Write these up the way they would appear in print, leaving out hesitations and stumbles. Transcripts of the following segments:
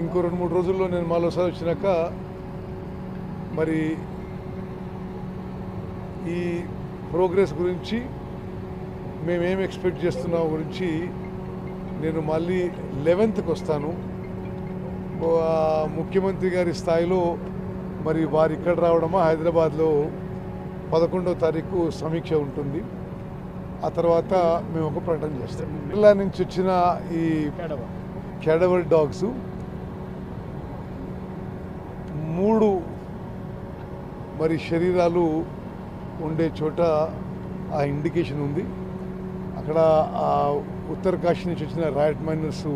ఇంకో 2-3 రోజుల్లో నేను మరోసారి వచ్చినాక మరి ఈ ప్రోగ్రెస్ గురించి మేమేం ఎక్స్పెక్ట్ చేస్తున్నాం గురించి నేను మళ్ళీ 11th వస్తాను. ముఖ్యమంత్రి గారి స్థాయిలో మరి వారు ఇక్కడ రావడమా హైదరాబాద్లో 11వ తారీఖు సమీక్ష ఉంటుంది. ఆ తర్వాత మేము ఒక ప్రకటన చేస్తాం. కేరళ నుంచి వచ్చిన ఈ క్యాడవర్ డాగ్స్ 3 మరి శరీరాలు ఉండే చోట ఆ ఇండికేషన్ ఉంది. అక్కడ ఆ ఉత్తరకాశీ నుంచి వచ్చిన రైట్ మైనర్స్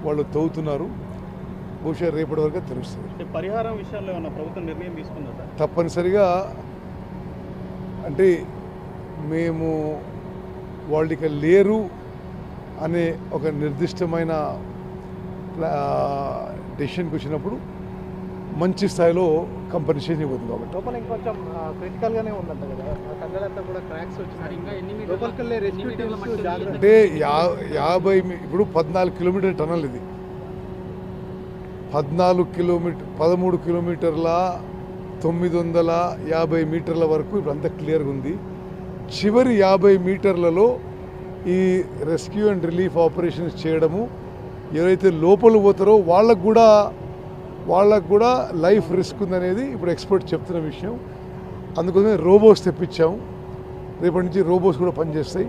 వాళ్ళు తవ్వుతున్నారు. బహుశా రేపటి వరకు తెలుస్తుంది. పరిహారం విషయాల్లో ఏమన్నా ప్రభుత్వం నిర్ణయం తీసుకుందా? తప్పనిసరిగా అంటే మేము వాళ్ళు ఇక లేరు అనే ఒక నిర్దిష్టమైన డెసిషన్కి వచ్చినప్పుడు మంచి స్థాయిలో కంపెన్సేషన్ ఇవ్వదు. కాబట్టి లోపల ఇంకొంచెం క్రిటికల్గానే ఉందంట కదా, కండలంతా కూడా క్రాక్స్ వచ్చినాయి. లోపలికెళ్ళే రెస్క్యూ టీమ్స్ జాగ్రత్త అంటే 50 ఇప్పుడు 14 కిలోమీటర్ టనల్ ఇది. 13 కిలోమీటర్ల 950 మీటర్ల వరకు ఇప్పుడు అంతా క్లియర్గా ఉంది. చివరి 50 మీటర్లలో ఈ రెస్క్యూ అండ్ రిలీఫ్ ఆపరేషన్స్ చేయడము, ఎవరైతే లోపల పోతారో వాళ్ళకు కూడా లైఫ్ రిస్క్ ఉందనేది ఇప్పుడు ఎక్స్పర్ట్ చెప్తున్న విషయం. అందుకోసమే రోబోస్ తెప్పించాము. రేపటి నుంచి రోబోస్ కూడా పనిచేస్తాయి.